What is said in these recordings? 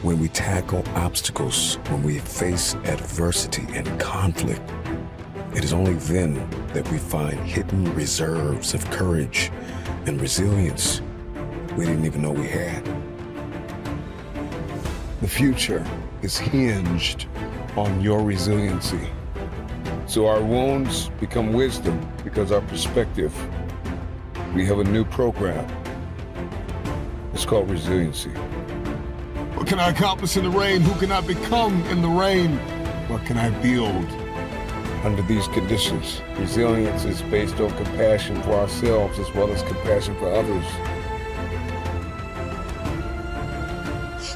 When we tackle obstacles, when we face adversity and conflict, it is only then that we find hidden reserves of courage and resilience we didn't even know we had. The future is hinged on your resiliency. So our wounds become wisdom because our perspective. We have a new program. It's called resiliency. What can I accomplish in the rain? Who can I become in the rain? What can I build? Under these conditions, resilience is based on compassion for ourselves as well as compassion for others.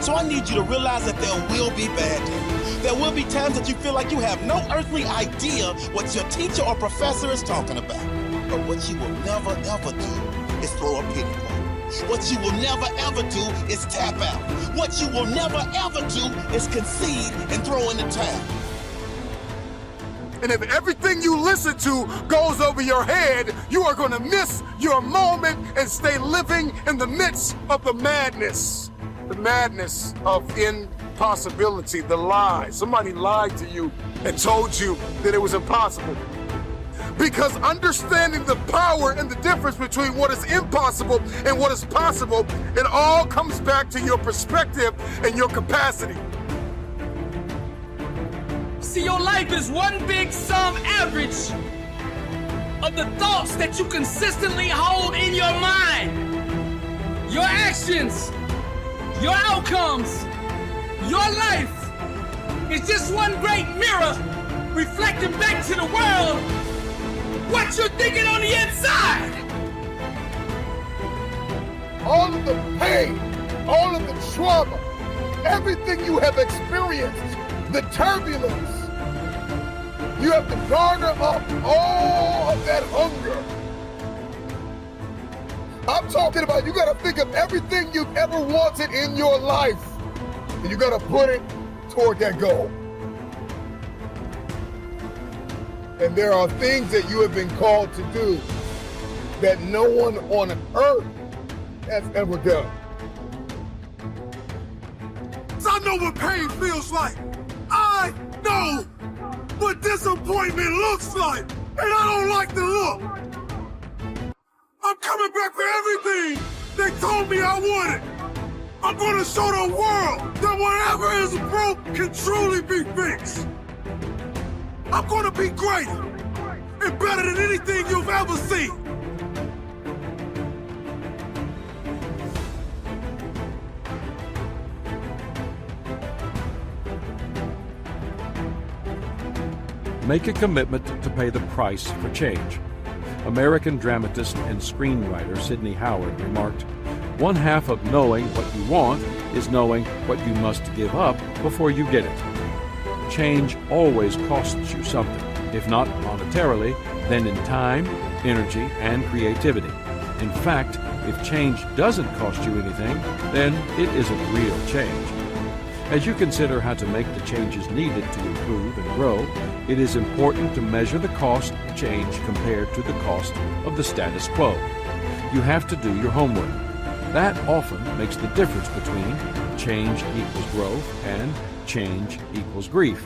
So I need you to realize that there will be bad days. There will be times that you feel like you have no earthly idea what your teacher or professor is talking about. But what you will never ever do is throw a pity party. What you will never ever do is tap out. What you will never ever do is concede and throw in the towel. And if everything you listen to goes over your head, you are going to miss your moment and stay living in the midst of the madness. The madness of impossibility, the lie. Somebody lied to you and told you that it was impossible. Because understanding the power and the difference between what is impossible and what is possible, it all comes back to your perspective and your capacity. See, your life is one big sum average of the thoughts that you consistently hold in your mind. Your actions, your outcomes, your life is just one great mirror reflecting back to the world what you're thinking on the inside. All of the pain, all of the trauma, everything you have experienced, the turbulence, you have to garner up all of that hunger. I'm talking about you gotta think of everything you've ever wanted in your life, and you gotta put it toward that goal. And there are things that you have been called to do that no one on earth has ever done. I know what pain feels like. I know what disappointment looks like, and I don't like the look. I'm coming back for everything they told me I wanted. I'm gonna show the world that whatever is broke can truly be fixed. I'm gonna be great and better than anything you've ever seen. Make a commitment to pay the price for change. American dramatist and screenwriter Sidney Howard remarked, "One half of knowing what you want is knowing what you must give up before you get it." Change always costs you something, if not monetarily, then in time, energy, and creativity. In fact, if change doesn't cost you anything, then it isn't real change. As you consider how to make the changes needed to improve and grow, it is important to measure the cost of change compared to the cost of the status quo. You have to do your homework. That often makes the difference between change equals growth and change equals grief.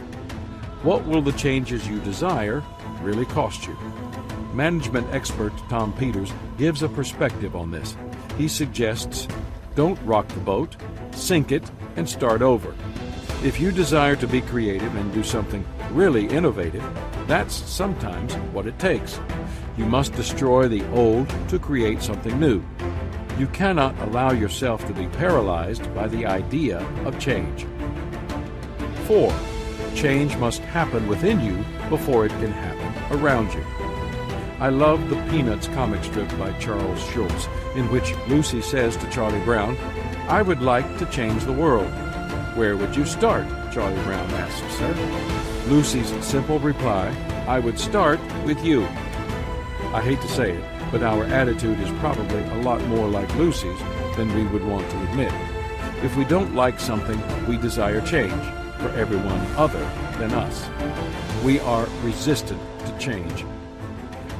What will the changes you desire really cost you? Management expert Tom Peters gives a perspective on this. He suggests, don't rock the boat, sink it, and start over. If you desire to be creative and do something really innovative, that's sometimes what it takes. You must destroy the old to create something new. You cannot allow yourself to be paralyzed by the idea of change. 4. Change must happen within you before it can happen around you. I love the Peanuts comic strip by Charles Schulz, in which Lucy says to Charlie Brown, "I would like to change the world." "Where would you start?" Charlie Brown asks her. Lucy's simple reply, "I would start with you." I hate to say it, but our attitude is probably a lot more like Lucy's than we would want to admit. If we don't like something, we desire change for everyone other than us. We are resistant to change.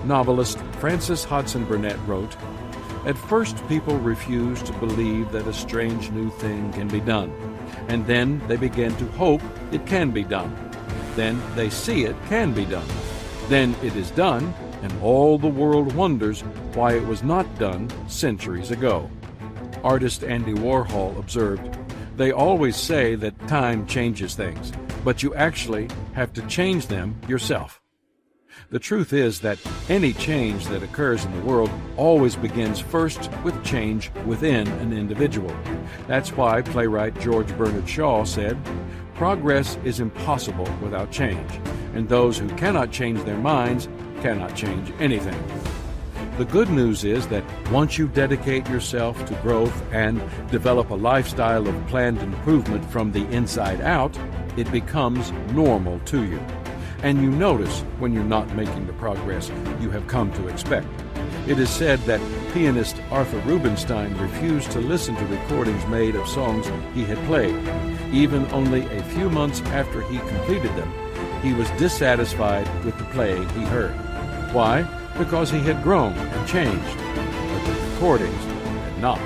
Novelist Frances Hodgson Burnett wrote, "At first people refuse to believe that a strange new thing can be done. And then they begin to hope it can be done. Then they see it can be done. Then it is done, and all the world wonders why it was not done centuries ago. Artist Andy Warhol observed, "They always say that time changes things, but you actually have to change them yourself." The truth is that any change that occurs in the world always begins first with change within an individual. That's why playwright George Bernard Shaw said, "Progress is impossible without change, and those who cannot change their minds cannot change anything." The good news is that once you dedicate yourself to growth and develop a lifestyle of planned improvement from the inside out, it becomes normal to you. And you notice when you're not making the progress you have come to expect. It is said that pianist Arthur Rubinstein refused to listen to recordings made of songs he had played. Even only a few months after he completed them, he was dissatisfied with the playing he heard. Why? Because he had grown and changed, but the recordings had not.